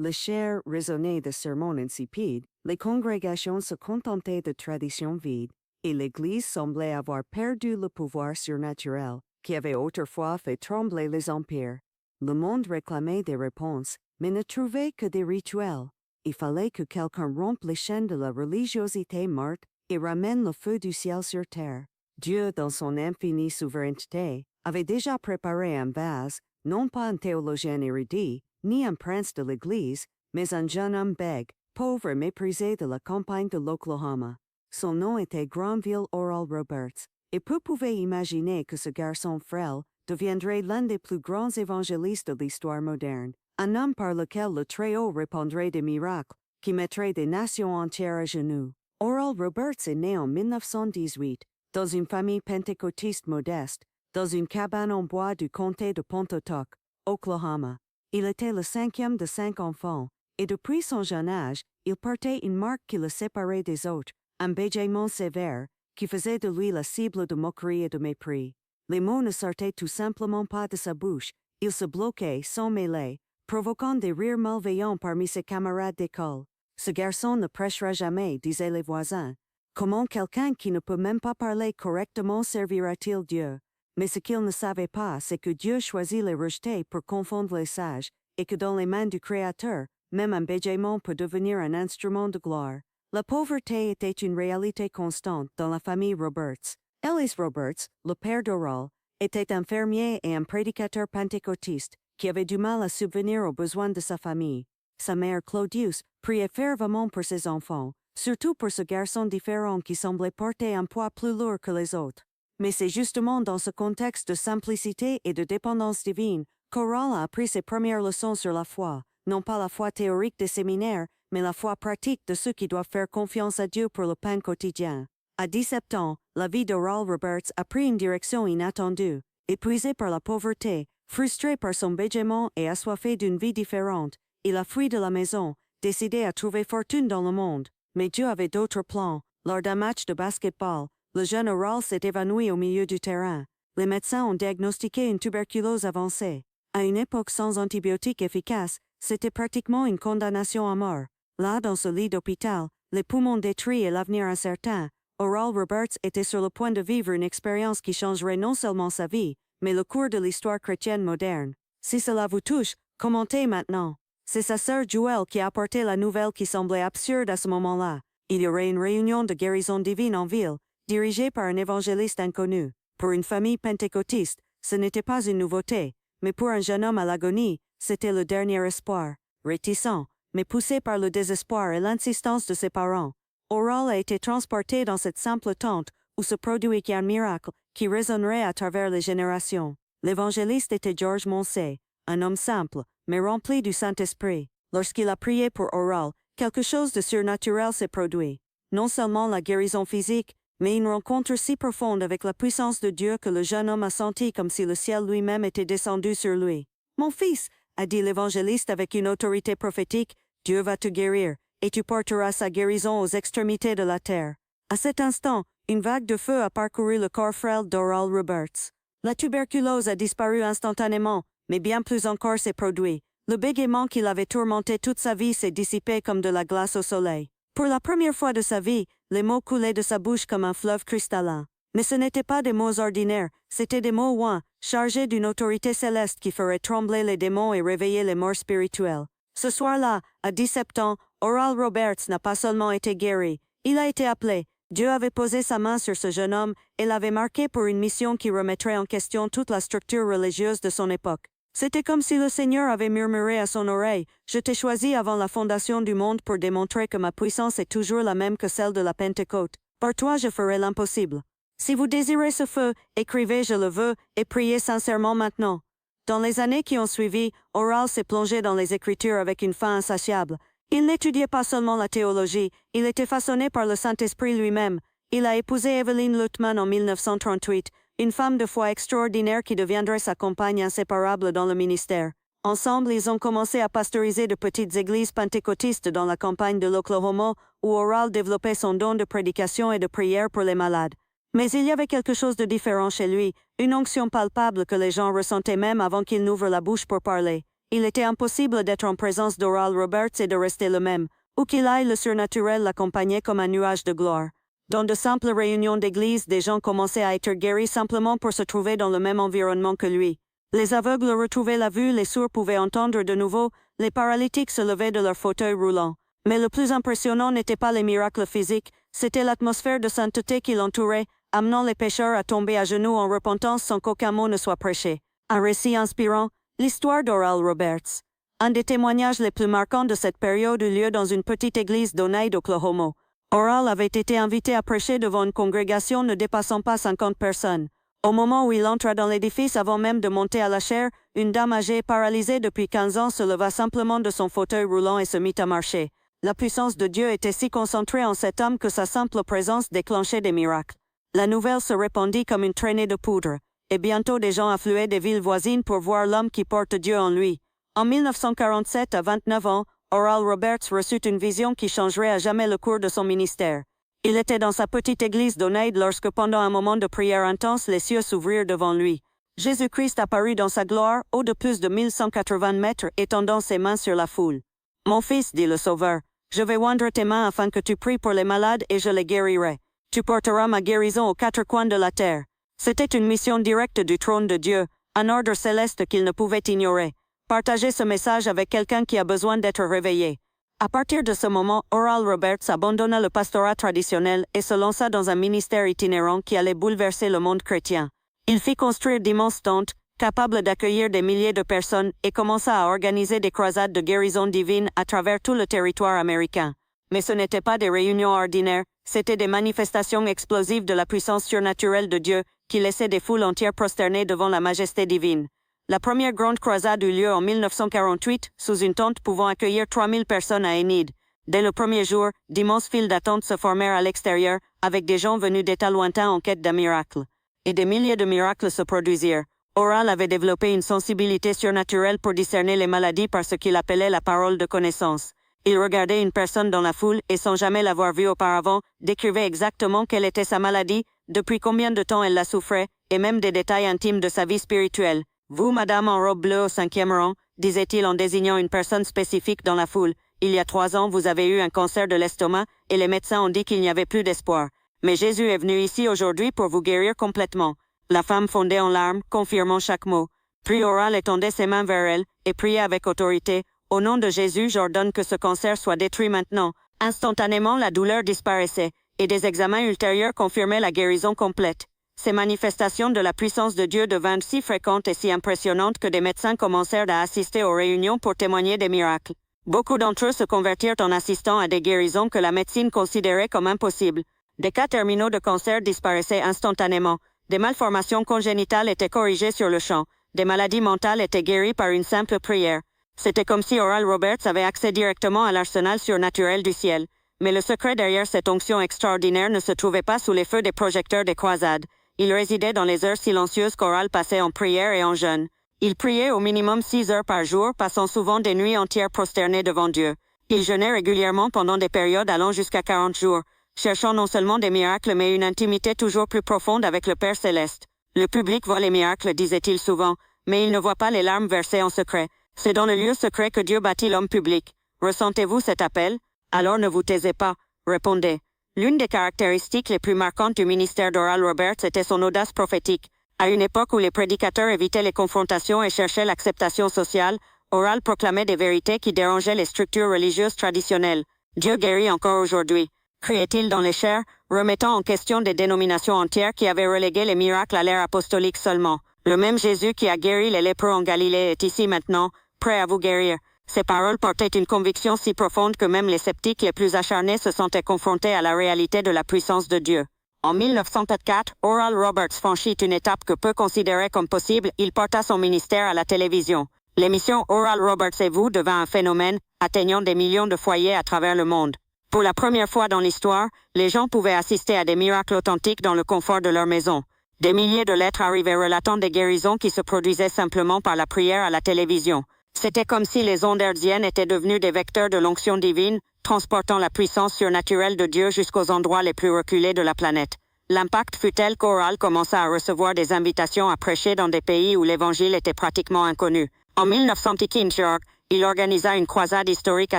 Le cher raisonnait de sermons insipides, les congrégations se contentaient de traditions vides, et l'Église semblait avoir perdu le pouvoir surnaturel qui avait autrefois fait trembler les empires. Le monde réclamait des réponses, mais ne trouvait que des rituels. Il fallait que quelqu'un rompe les chaînes de la religiosité morte et ramène le feu du ciel sur terre. Dieu, dans son infinie souveraineté, avait déjà préparé un vase, non pas un théologien érudit, ni un prince de l'Église, mais un jeune homme bègue, pauvre et méprisé de la campagne de l'Oklahoma. Son nom était Granville Oral Roberts, et peu pouvaient imaginer que ce garçon frêle deviendrait l'un des plus grands évangélistes de l'histoire moderne, un homme par lequel le Très-Haut répandrait des miracles, qui mettrait des nations entières à genoux. Oral Roberts est né en 1918, dans une famille pentecôtiste modeste, dans une cabane en bois du comté de Pontotoc, Oklahoma. Il était le cinquième de 5 enfants, et depuis son jeune âge, il portait une marque qui le séparait des autres, un bégaiement sévère, qui faisait de lui la cible de moquerie et de mépris. Les mots ne sortaient tout simplement pas de sa bouche, il se bloquait, sans mêler, provoquant des rires malveillants parmi ses camarades d'école. Ce garçon ne prêchera jamais, disaient les voisins. Comment quelqu'un qui ne peut même pas parler correctement servira-t-il Dieu? Mais ce qu'il ne savait pas, c'est que Dieu choisit les rejetés pour confondre les sages, et que dans les mains du Créateur, même un bégaiement peut devenir un instrument de gloire. La pauvreté était une réalité constante dans la famille Roberts. Ellis Roberts, le père d'Oral, était un fermier et un prédicateur pentecôtiste qui avait du mal à subvenir aux besoins de sa famille. Sa mère Claudius priait fervemment pour ses enfants, surtout pour ce garçon différent qui semblait porter un poids plus lourd que les autres. Mais c'est justement dans ce contexte de simplicité et de dépendance divine qu'Oral a appris ses premières leçons sur la foi, non pas la foi théorique des séminaires, mais la foi pratique de ceux qui doivent faire confiance à Dieu pour le pain quotidien. À 17 ans, la vie d'Oral Roberts a pris une direction inattendue. Épuisé par la pauvreté, frustré par son bégaiement et assoiffé d'une vie différente, il a fui de la maison, décidé à trouver fortune dans le monde. Mais Dieu avait d'autres plans. Lors d'un match de basketball, le jeune Oral s'est évanoui au milieu du terrain. Les médecins ont diagnostiqué une tuberculose avancée. À une époque sans antibiotiques efficaces, c'était pratiquement une condamnation à mort. Là, dans ce lit d'hôpital, les poumons détruits et l'avenir incertain, Oral Roberts était sur le point de vivre une expérience qui changerait non seulement sa vie, mais le cours de l'histoire chrétienne moderne. Si cela vous touche, commentez maintenant. C'est sa sœur Joelle qui a apporté la nouvelle qui semblait absurde à ce moment-là. Il y aurait une réunion de guérison divine en ville, dirigée par un évangéliste inconnu. Pour une famille pentecôtiste, ce n'était pas une nouveauté, mais pour un jeune homme à l'agonie, c'était le dernier espoir. Réticent, mais poussé par le désespoir et l'insistance de ses parents, Oral a été transporté dans cette simple tente où se produit un miracle qui résonnerait à travers les générations. L'évangéliste était George Moncey, un homme simple, mais rempli du Saint-Esprit. Lorsqu'il a prié pour Oral, quelque chose de surnaturel s'est produit. Non seulement la guérison physique, mais une rencontre si profonde avec la puissance de Dieu que le jeune homme a senti comme si le ciel lui-même était descendu sur lui. « Mon fils » a dit l'évangéliste avec une autorité prophétique, « Dieu va te guérir, et tu porteras sa guérison aux extrémités de la terre. » À cet instant, une vague de feu a parcouru le corps frêle d'Oral Roberts. La tuberculose a disparu instantanément, mais bien plus encore s'est produit. Le bégaiement qui l'avait tourmenté toute sa vie s'est dissipé comme de la glace au soleil. Pour la première fois de sa vie, les mots coulaient de sa bouche comme un fleuve cristallin. Mais ce n'étaient pas des mots ordinaires, c'étaient des mots ouins, chargés d'une autorité céleste qui ferait trembler les démons et réveiller les morts spirituels. Ce soir-là, à 17 ans, Oral Roberts n'a pas seulement été guéri, il a été appelé. Dieu avait posé sa main sur ce jeune homme et l'avait marqué pour une mission qui remettrait en question toute la structure religieuse de son époque. C'était comme si le Seigneur avait murmuré à son oreille, « Je t'ai choisi avant la fondation du monde pour démontrer que ma puissance est toujours la même que celle de la Pentecôte. Par toi je ferai l'impossible. Si vous désirez ce feu, écrivez « Je le veux » et priez sincèrement maintenant. » Dans les années qui ont suivi, Oral s'est plongé dans les Écritures avec une faim insatiable. Il n'étudiait pas seulement la théologie, il était façonné par le Saint-Esprit lui-même. Il a épousé Evelyn Lutman en 1938, une femme de foi extraordinaire qui deviendrait sa compagne inséparable dans le ministère. Ensemble, ils ont commencé à pasteuriser de petites églises pentecôtistes dans la campagne de l'Oklahoma, où Oral développait son don de prédication et de prière pour les malades. Mais il y avait quelque chose de différent chez lui, une onction palpable que les gens ressentaient même avant qu'il n'ouvre la bouche pour parler. Il était impossible d'être en présence d'Oral Roberts et de rester le même. Où qu'il aille, le surnaturel l'accompagnait comme un nuage de gloire. Dans de simples réunions d'église, des gens commençaient à être guéris simplement pour se trouver dans le même environnement que lui. Les aveugles retrouvaient la vue, les sourds pouvaient entendre de nouveau, les paralytiques se levaient de leurs fauteuils roulants. Mais le plus impressionnant n'était pas les miracles physiques, c'était l'atmosphère de sainteté qui l'entourait, amenant les pécheurs à tomber à genoux en repentance sans qu'aucun mot ne soit prêché. Un récit inspirant, l'histoire d'Oral Roberts. Un des témoignages les plus marquants de cette période eut lieu dans une petite église d'Oneida, Oklahoma. Oral avait été invité à prêcher devant une congrégation ne dépassant pas 50 personnes. Au moment où il entra dans l'édifice avant même de monter à la chaire, une dame âgée paralysée depuis 15 ans se leva simplement de son fauteuil roulant et se mit à marcher. La puissance de Dieu était si concentrée en cet homme que sa simple présence déclenchait des miracles. La nouvelle se répandit comme une traînée de poudre, et bientôt des gens affluaient des villes voisines pour voir l'homme qui porte Dieu en lui. En 1947, à 29 ans, Oral Roberts reçut une vision qui changerait à jamais le cours de son ministère. Il était dans sa petite église d'Oneida lorsque pendant un moment de prière intense les cieux s'ouvrirent devant lui. Jésus-Christ apparut dans sa gloire, haut de plus de 1180 mètres, étendant ses mains sur la foule. « Mon fils, dit le Sauveur, je vais oindre tes mains afin que tu pries pour les malades et je les guérirai. Tu porteras ma guérison aux quatre coins de la terre. » C'était une mission directe du trône de Dieu, un ordre céleste qu'il ne pouvait ignorer. Partager ce message avec quelqu'un qui a besoin d'être réveillé. À partir de ce moment, Oral Roberts abandonna le pastorat traditionnel et se lança dans un ministère itinérant qui allait bouleverser le monde chrétien. Il fit construire d'immenses tentes, capables d'accueillir des milliers de personnes, et commença à organiser des croisades de guérison divine à travers tout le territoire américain. Mais ce n'étaient pas des réunions ordinaires, c'étaient des manifestations explosives de la puissance surnaturelle de Dieu qui laissaient des foules entières prosternées devant la majesté divine. La première grande croisade eut lieu en 1948, sous une tente pouvant accueillir 3000 personnes à Enid. Dès le premier jour, d'immenses files d'attente se formèrent à l'extérieur, avec des gens venus d'États lointains en quête d'un miracle. Et des milliers de miracles se produisirent. Oral avait développé une sensibilité surnaturelle pour discerner les maladies par ce qu'il appelait la parole de connaissance. Il regardait une personne dans la foule et sans jamais l'avoir vue auparavant, décrivait exactement quelle était sa maladie, depuis combien de temps elle la souffrait, et même des détails intimes de sa vie spirituelle. « Vous, madame en robe bleue au 5e rang, disait-il en désignant une personne spécifique dans la foule, il y a 3 ans vous avez eu un cancer de l'estomac et les médecins ont dit qu'il n'y avait plus d'espoir. Mais Jésus est venu ici aujourd'hui pour vous guérir complètement. » La femme fondait en larmes, confirmant chaque mot. Puis Oral étendait ses mains vers elle et priait avec autorité. « Au nom de Jésus, j'ordonne que ce cancer soit détruit maintenant. » Instantanément, la douleur disparaissait, et des examens ultérieurs confirmaient la guérison complète. Ces manifestations de la puissance de Dieu devinrent si fréquentes et si impressionnantes que des médecins commencèrent à assister aux réunions pour témoigner des miracles. Beaucoup d'entre eux se convertirent en assistant à des guérisons que la médecine considérait comme impossibles. Des cas terminaux de cancer disparaissaient instantanément. Des malformations congénitales étaient corrigées sur le champ. Des maladies mentales étaient guéries par une simple prière. C'était comme si Oral Roberts avait accès directement à l'arsenal surnaturel du ciel. Mais le secret derrière cette onction extraordinaire ne se trouvait pas sous les feux des projecteurs des croisades. Il résidait dans les heures silencieuses qu'Oral passait en prière et en jeûne. Il priait au minimum 6 heures par jour, passant souvent des nuits entières prosternées devant Dieu. Il jeûnait régulièrement pendant des périodes allant jusqu'à 40 jours, cherchant non seulement des miracles mais une intimité toujours plus profonde avec le Père céleste. Le public voit les miracles, disait-il souvent, mais il ne voit pas les larmes versées en secret. C'est dans le lieu secret que Dieu bâtit l'homme public. Ressentez-vous cet appel? Alors ne vous taisez pas, répondez. L'une des caractéristiques les plus marquantes du ministère d'Oral Roberts était son audace prophétique. À une époque où les prédicateurs évitaient les confrontations et cherchaient l'acceptation sociale, Oral proclamait des vérités qui dérangeaient les structures religieuses traditionnelles. Dieu guérit encore aujourd'hui. Criait-il dans les chairs, remettant en question des dénominations entières qui avaient relégué les miracles à l'ère apostolique seulement. Le même Jésus qui a guéri les lépreux en Galilée est ici maintenant, prêt à vous guérir. Ces paroles portaient une conviction si profonde que même les sceptiques les plus acharnés se sentaient confrontés à la réalité de la puissance de Dieu. En 1904, Oral Roberts franchit une étape que peu considéraient comme possible, il porta son ministère à la télévision. L'émission Oral Roberts et vous devint un phénomène, atteignant des millions de foyers à travers le monde. Pour la première fois dans l'histoire, les gens pouvaient assister à des miracles authentiques dans le confort de leur maison. Des milliers de lettres arrivaient relatant des guérisons qui se produisaient simplement par la prière à la télévision. C'était comme si les ondes hertziennes étaient devenues des vecteurs de l'onction divine, transportant la puissance surnaturelle de Dieu jusqu'aux endroits les plus reculés de la planète. L'impact fut tel qu'Oral commença à recevoir des invitations à prêcher dans des pays où l'Évangile était pratiquement inconnu. En 1915, il organisa une croisade historique à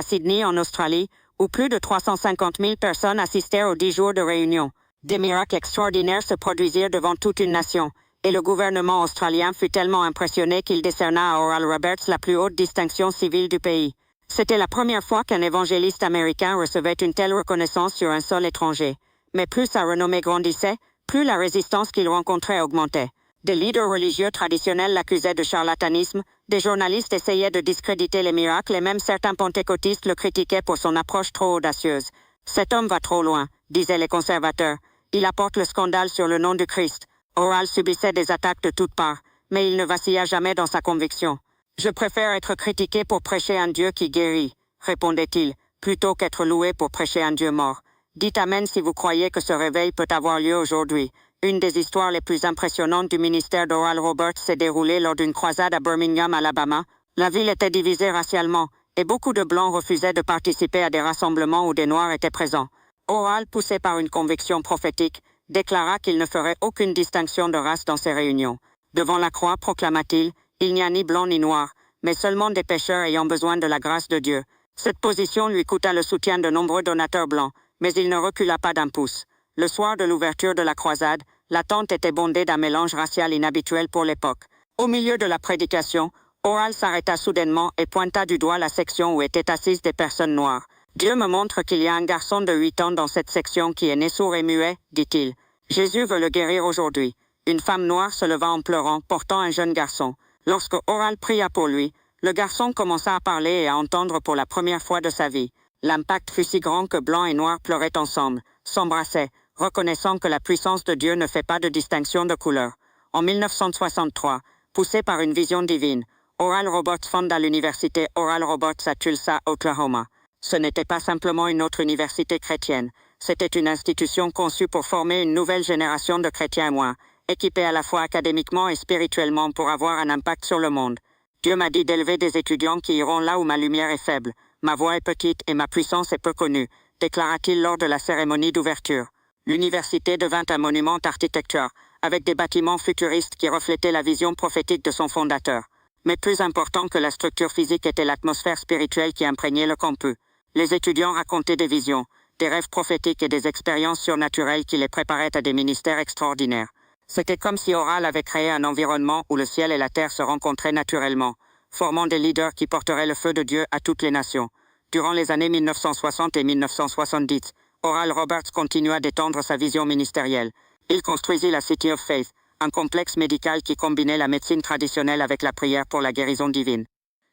Sydney, en Australie, où plus de 350 000 personnes assistèrent aux 10 jours de réunion. Des miracles extraordinaires se produisirent devant toute une nation, et le gouvernement australien fut tellement impressionné qu'il décerna à Oral Roberts la plus haute distinction civile du pays. C'était la première fois qu'un évangéliste américain recevait une telle reconnaissance sur un sol étranger. Mais plus sa renommée grandissait, plus la résistance qu'il rencontrait augmentait. Des leaders religieux traditionnels l'accusaient de charlatanisme, des journalistes essayaient de discréditer les miracles et même certains pentecôtistes le critiquaient pour son approche trop audacieuse. Cet homme va trop loin, disaient les conservateurs. Il apporte le scandale sur le nom du Christ. Oral subissait des attaques de toutes parts, mais il ne vacilla jamais dans sa conviction. « Je préfère être critiqué pour prêcher un Dieu qui guérit, » répondait-il, plutôt qu'être loué pour prêcher un Dieu mort. Dites Amen si vous croyez que ce réveil peut avoir lieu aujourd'hui. Une des histoires les plus impressionnantes du ministère d'Oral Roberts s'est déroulée lors d'une croisade à Birmingham, Alabama. La ville était divisée racialement, et beaucoup de Blancs refusaient de participer à des rassemblements où des Noirs étaient présents. Oral, poussé par une conviction prophétique, déclara qu'il ne ferait aucune distinction de race dans ces réunions. Devant la croix, proclama-t-il, il n'y a ni blanc ni noir, mais seulement des pécheurs ayant besoin de la grâce de Dieu. Cette position lui coûta le soutien de nombreux donateurs blancs, mais il ne recula pas d'un pouce. Le soir de l'ouverture de la croisade, la tente était bondée d'un mélange racial inhabituel pour l'époque. Au milieu de la prédication, Oral s'arrêta soudainement et pointa du doigt la section où étaient assises des personnes noires. « Dieu me montre qu'il y a un garçon de 8 ans dans cette section qui est né sourd et muet, dit-il. Jésus veut le guérir aujourd'hui. » Une femme noire se leva en pleurant, portant un jeune garçon. Lorsque Oral pria pour lui, le garçon commença à parler et à entendre pour la première fois de sa vie. L'impact fut si grand que blanc et noir pleuraient ensemble, s'embrassaient, reconnaissant que la puissance de Dieu ne fait pas de distinction de couleur. En 1963, poussé par une vision divine, Oral Roberts fonda l'université Oral Roberts à Tulsa, Oklahoma. Ce n'était pas simplement une autre université chrétienne, c'était une institution conçue pour former une nouvelle génération de chrétiens mois, équipés à la fois académiquement et spirituellement pour avoir un impact sur le monde. Dieu m'a dit d'élever des étudiants qui iront là où ma lumière est faible. Ma voix est petite et ma puissance est peu connue, déclara-t-il lors de la cérémonie d'ouverture. L'université devint un monument d'architecture, avec des bâtiments futuristes qui reflétaient la vision prophétique de son fondateur. Mais plus important que la structure physique était l'atmosphère spirituelle qui imprégnait le campus. Les étudiants racontaient des visions, des rêves prophétiques et des expériences surnaturelles qui les préparaient à des ministères extraordinaires. C'était comme si Oral avait créé un environnement où le ciel et la terre se rencontraient naturellement, formant des leaders qui porteraient le feu de Dieu à toutes les nations. Durant les années 1960 et 1970, Oral Roberts continua d'étendre sa vision ministérielle. Il construisit la City of Faith, un complexe médical qui combinait la médecine traditionnelle avec la prière pour la guérison divine.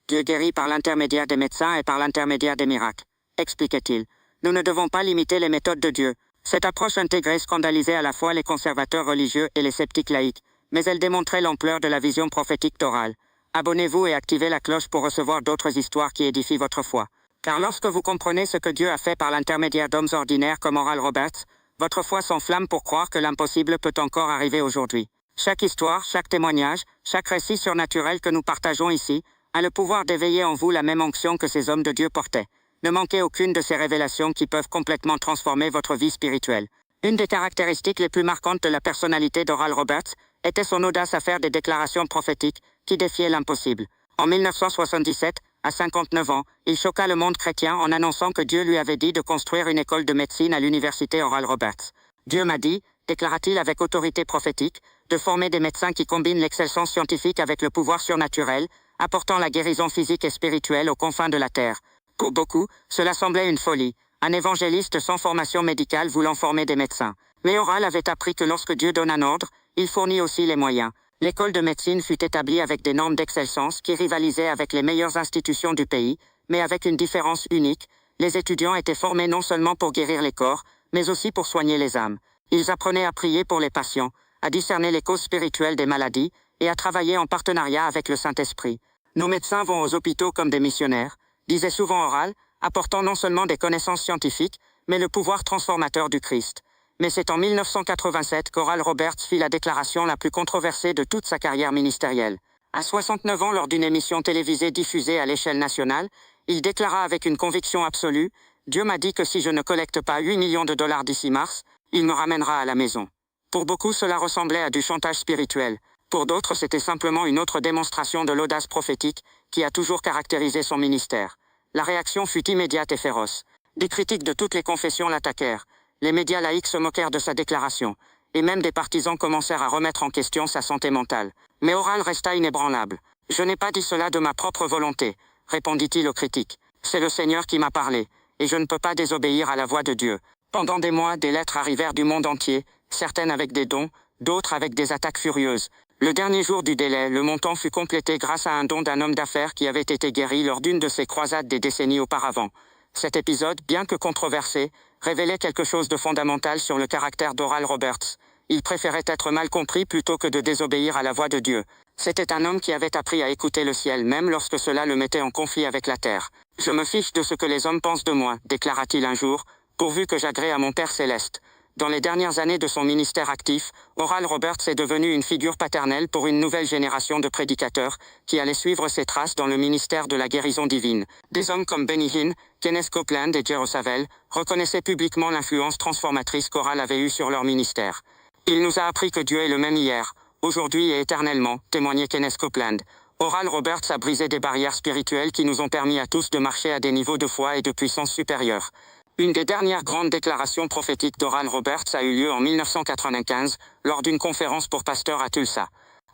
Dieu guérit par l'intermédiaire des médecins et par l'intermédiaire des miracles, expliquait-il. Nous ne devons pas limiter les méthodes de Dieu. Cette approche intégrée scandalisait à la fois les conservateurs religieux et les sceptiques laïcs, mais elle démontrait l'ampleur de la vision prophétique d'Oral. Abonnez-vous et activez la cloche pour recevoir d'autres histoires qui édifient votre foi. Car lorsque vous comprenez ce que Dieu a fait par l'intermédiaire d'hommes ordinaires comme Oral Roberts, votre foi s'enflamme pour croire que l'impossible peut encore arriver aujourd'hui. Chaque histoire, chaque témoignage, chaque récit surnaturel que nous partageons ici, a le pouvoir d'éveiller en vous la même onction que ces hommes de Dieu portaient. Ne manquez aucune de ces révélations qui peuvent complètement transformer votre vie spirituelle. Une des caractéristiques les plus marquantes de la personnalité d'Oral Roberts était son audace à faire des déclarations prophétiques qui défiaient l'impossible. En 1977, à 59 ans, il choqua le monde chrétien en annonçant que Dieu lui avait dit de construire une école de médecine à l'université Oral Roberts. Dieu m'a dit, déclara-t-il avec autorité prophétique, de former des médecins qui combinent l'excellence scientifique avec le pouvoir surnaturel, apportant la guérison physique et spirituelle aux confins de la terre. Pour beaucoup, cela semblait une folie, un évangéliste sans formation médicale voulant former des médecins. Mais Oral avait appris que lorsque Dieu donne un ordre, il fournit aussi les moyens. L'école de médecine fut établie avec des normes d'excellence qui rivalisaient avec les meilleures institutions du pays, mais avec une différence unique, les étudiants étaient formés non seulement pour guérir les corps, mais aussi pour soigner les âmes. Ils apprenaient à prier pour les patients, à discerner les causes spirituelles des maladies et à travailler en partenariat avec le Saint-Esprit. Nos médecins vont aux hôpitaux comme des missionnaires, disait souvent Oral, apportant non seulement des connaissances scientifiques, mais le pouvoir transformateur du Christ. Mais c'est en 1987 qu'Oral Roberts fit la déclaration la plus controversée de toute sa carrière ministérielle. À 69 ans, lors d'une émission télévisée diffusée à l'échelle nationale, il déclara avec une conviction absolue « Dieu m'a dit que si je ne collecte pas 8 millions de dollars d'ici mars, il me ramènera à la maison ». Pour beaucoup, cela ressemblait à du chantage spirituel. Pour d'autres, c'était simplement une autre démonstration de l'audace prophétique qui a toujours caractérisé son ministère. La réaction fut immédiate et féroce. Des critiques de toutes les confessions l'attaquèrent. Les médias laïcs se moquèrent de sa déclaration. Et même des partisans commencèrent à remettre en question sa santé mentale. Mais Oral resta inébranlable. « Je n'ai pas dit cela de ma propre volonté », répondit-il aux critiques. « C'est le Seigneur qui m'a parlé, et je ne peux pas désobéir à la voix de Dieu. » Pendant des mois, des lettres arrivèrent du monde entier, certaines avec des dons, d'autres avec des attaques furieuses. Le dernier jour du délai, le montant fut complété grâce à un don d'un homme d'affaires qui avait été guéri lors d'une de ses croisades des décennies auparavant. Cet épisode, bien que controversé, révélait quelque chose de fondamental sur le caractère d'Oral Roberts. Il préférait être mal compris plutôt que de désobéir à la voix de Dieu. C'était un homme qui avait appris à écouter le ciel même lorsque cela le mettait en conflit avec la terre. « Je me fiche de ce que les hommes pensent de moi », déclara-t-il un jour, « pourvu que j'agrée à mon Père céleste ». Dans les dernières années de son ministère actif, Oral Roberts est devenu une figure paternelle pour une nouvelle génération de prédicateurs qui allaient suivre ses traces dans le ministère de la guérison divine. Des hommes comme Benny Hinn, Kenneth Copeland et Jerry Savelle reconnaissaient publiquement l'influence transformatrice qu'Oral avait eue sur leur ministère. « Il nous a appris que Dieu est le même hier, aujourd'hui et éternellement », témoignait Kenneth Copeland. Oral Roberts a brisé des barrières spirituelles qui nous ont permis à tous de marcher à des niveaux de foi et de puissance supérieurs. Une des dernières grandes déclarations prophétiques d'Oral Roberts a eu lieu en 1995, lors d'une conférence pour pasteurs à Tulsa.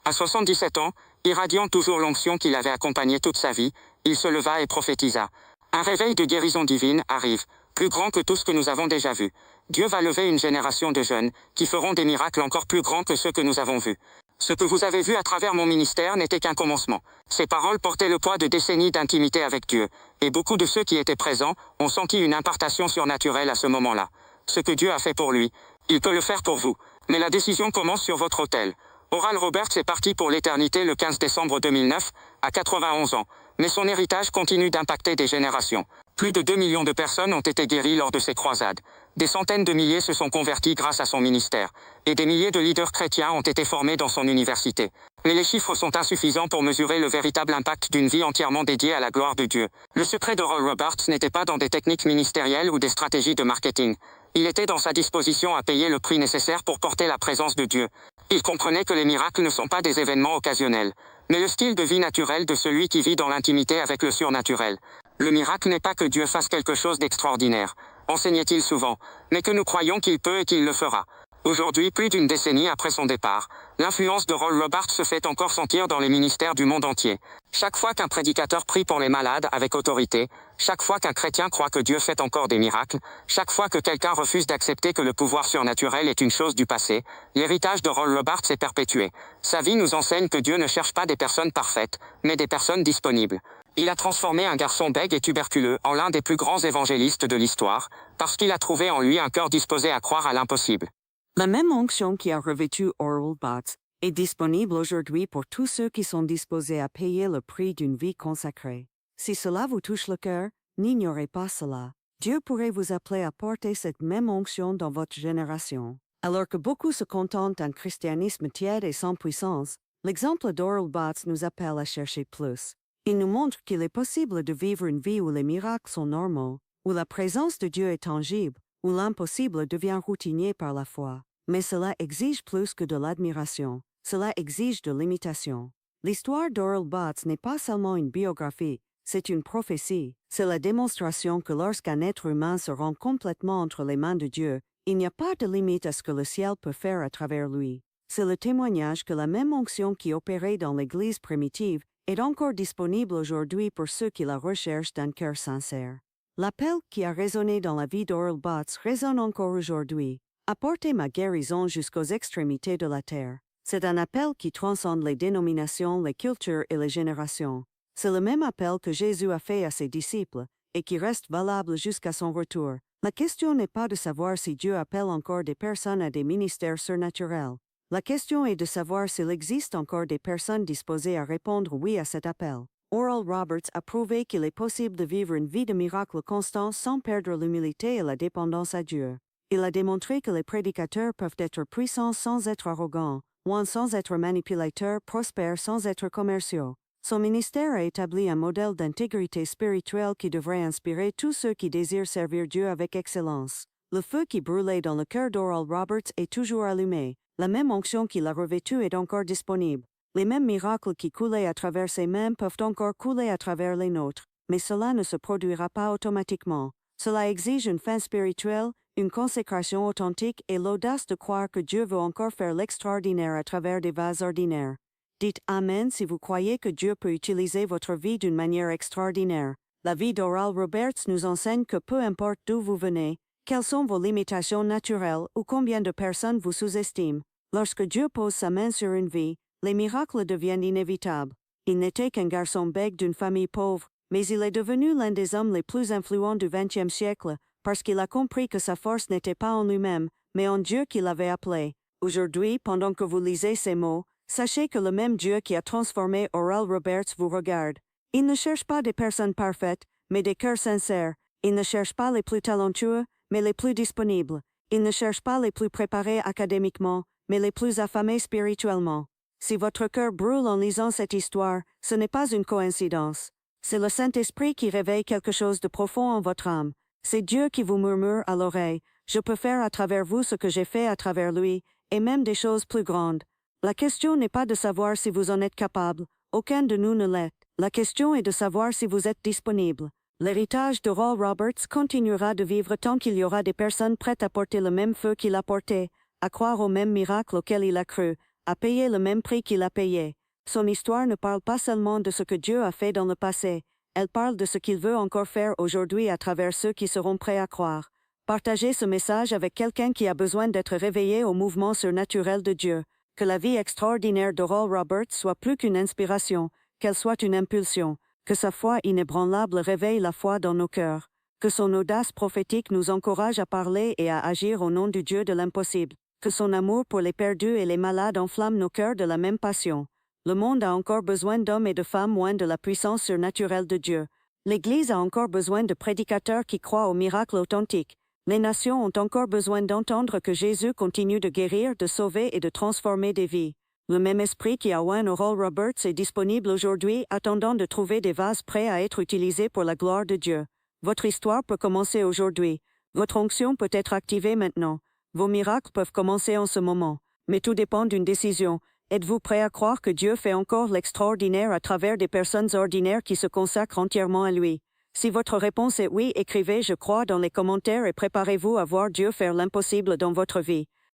À 77 ans, irradiant toujours l'onction qui l'avait accompagné toute sa vie, il se leva et prophétisa. Un réveil de guérison divine arrive, plus grand que tout ce que nous avons déjà vu. Dieu va lever une génération de jeunes, qui feront des miracles encore plus grands que ceux que nous avons vus. Ce que vous avez vu à travers mon ministère n'était qu'un commencement. Ces paroles portaient le poids de décennies d'intimité avec Dieu, et beaucoup de ceux qui étaient présents ont senti une impartation surnaturelle à ce moment-là. Ce que Dieu a fait pour lui, il peut le faire pour vous. Mais la décision commence sur votre autel. Oral Roberts est parti pour l'éternité le 15 décembre 2009, à 91 ans. Mais son héritage continue d'impacter des générations. Plus de 2 millions de personnes ont été guéries lors de ces croisades. Des centaines de milliers se sont convertis grâce à son ministère. Et des milliers de leaders chrétiens ont été formés dans son université. Mais les chiffres sont insuffisants pour mesurer le véritable impact d'une vie entièrement dédiée à la gloire de Dieu. Le secret d'Oral Roberts n'était pas dans des techniques ministérielles ou des stratégies de marketing. Il était dans sa disposition à payer le prix nécessaire pour porter la présence de Dieu. Il comprenait que les miracles ne sont pas des événements occasionnels, mais le style de vie naturel de celui qui vit dans l'intimité avec le surnaturel. Le miracle n'est pas que Dieu fasse quelque chose d'extraordinaire, enseignait-il souvent, mais que nous croyons qu'il peut et qu'il le fera. Aujourd'hui, plus d'une décennie après son départ, l'influence d'Oral Roberts se fait encore sentir dans les ministères du monde entier. Chaque fois qu'un prédicateur prie pour les malades avec autorité, chaque fois qu'un chrétien croit que Dieu fait encore des miracles, chaque fois que quelqu'un refuse d'accepter que le pouvoir surnaturel est une chose du passé, l'héritage d'Oral Roberts est perpétué. Sa vie nous enseigne que Dieu ne cherche pas des personnes parfaites, mais des personnes disponibles. Il a transformé un garçon bègue et tuberculeux en l'un des plus grands évangélistes de l'histoire, parce qu'il a trouvé en lui un cœur disposé à croire à l'impossible. La même onction qui a revêtu Oral Roberts est disponible aujourd'hui pour tous ceux qui sont disposés à payer le prix d'une vie consacrée. Si cela vous touche le cœur, n'ignorez pas cela. Dieu pourrait vous appeler à porter cette même onction dans votre génération. Alors que beaucoup se contentent d'un christianisme tiède et sans puissance, l'exemple d'Oral Roberts nous appelle à chercher plus. Il nous montre qu'il est possible de vivre une vie où les miracles sont normaux, où la présence de Dieu est tangible, où l'impossible devient routinier par la foi. Mais cela exige plus que de l'admiration. Cela exige de l'imitation. L'histoire d'Oral Roberts n'est pas seulement une biographie, c'est une prophétie. C'est la démonstration que lorsqu'un être humain se rend complètement entre les mains de Dieu, il n'y a pas de limite à ce que le ciel peut faire à travers lui. C'est le témoignage que la même onction qui opérait dans l'Église primitive est encore disponible aujourd'hui pour ceux qui la recherchent d'un cœur sincère. L'appel qui a résonné dans la vie d'Oral Roberts résonne encore aujourd'hui. Apportez ma guérison jusqu'aux extrémités de la terre. C'est un appel qui transcende les dénominations, les cultures et les générations. C'est le même appel que Jésus a fait à ses disciples et qui reste valable jusqu'à son retour. La question n'est pas de savoir si Dieu appelle encore des personnes à des ministères surnaturels. La question est de savoir s'il existe encore des personnes disposées à répondre oui à cet appel. Oral Roberts a prouvé qu'il est possible de vivre une vie de miracle constant sans perdre l'humilité et la dépendance à Dieu. Il a démontré que les prédicateurs peuvent être puissants sans être arrogants, loin sans être manipulateurs, prospères sans être commerciaux. Son ministère a établi un modèle d'intégrité spirituelle qui devrait inspirer tous ceux qui désirent servir Dieu avec excellence. Le feu qui brûlait dans le cœur d'Oral Roberts est toujours allumé. La même onction qui l'a revêtu est encore disponible. Les mêmes miracles qui coulaient à travers ses mains peuvent encore couler à travers les nôtres, mais cela ne se produira pas automatiquement. Cela exige une fin spirituelle, une consécration authentique et l'audace de croire que Dieu veut encore faire l'extraordinaire à travers des vases ordinaires. Dites Amen si vous croyez que Dieu peut utiliser votre vie d'une manière extraordinaire. La vie d'Oral Roberts nous enseigne que peu importe d'où vous venez, quelles sont vos limitations naturelles ou combien de personnes vous sous-estiment, lorsque Dieu pose sa main sur une vie, les miracles deviennent inévitables. Il n'était qu'un garçon bègue d'une famille pauvre, mais il est devenu l'un des hommes les plus influents du XXe siècle, parce qu'il a compris que sa force n'était pas en lui-même, mais en Dieu qui l'avait appelé. Aujourd'hui, pendant que vous lisez ces mots, sachez que le même Dieu qui a transformé Oral Roberts vous regarde. Il ne cherche pas des personnes parfaites, mais des cœurs sincères. Il ne cherche pas les plus talentueux, mais les plus disponibles. Il ne cherche pas les plus préparés académiquement, mais les plus affamés spirituellement. Si votre cœur brûle en lisant cette histoire, ce n'est pas une coïncidence. C'est le Saint-Esprit qui réveille quelque chose de profond en votre âme. C'est Dieu qui vous murmure à l'oreille, « Je peux faire à travers vous ce que j'ai fait à travers lui, et même des choses plus grandes. » La question n'est pas de savoir si vous en êtes capable, aucun de nous ne l'est. La question est de savoir si vous êtes disponible. L'héritage d'Oral Roberts continuera de vivre tant qu'il y aura des personnes prêtes à porter le même feu qu'il a porté, à croire au même miracle auquel il a cru, à payer le même prix qu'il a payé. Son histoire ne parle pas seulement de ce que Dieu a fait dans le passé, elle parle de ce qu'il veut encore faire aujourd'hui à travers ceux qui seront prêts à croire. Partagez ce message avec quelqu'un qui a besoin d'être réveillé au mouvement surnaturel de Dieu. Que la vie extraordinaire d'Oral Roberts soit plus qu'une inspiration, qu'elle soit une impulsion. Que sa foi inébranlable réveille la foi dans nos cœurs. Que son audace prophétique nous encourage à parler et à agir au nom du Dieu de l'impossible. Que son amour pour les perdus et les malades enflamme nos cœurs de la même passion. Le monde a encore besoin d'hommes et de femmes loin de la puissance surnaturelle de Dieu. L'Église a encore besoin de prédicateurs qui croient aux miracles authentiques. Les nations ont encore besoin d'entendre que Jésus continue de guérir, de sauver et de transformer des vies. Le même esprit qui a oint Oral Roberts est disponible aujourd'hui, attendant de trouver des vases prêts à être utilisés pour la gloire de Dieu. Votre histoire peut commencer aujourd'hui. Votre onction peut être activée maintenant. Vos miracles peuvent commencer en ce moment. Mais tout dépend d'une décision. Êtes-vous prêt à croire que Dieu fait encore l'extraordinaire à travers des personnes ordinaires qui se consacrent entièrement à lui? Si votre réponse est oui, écrivez « Je crois » dans les commentaires et préparez-vous à voir Dieu faire l'impossible dans votre vie.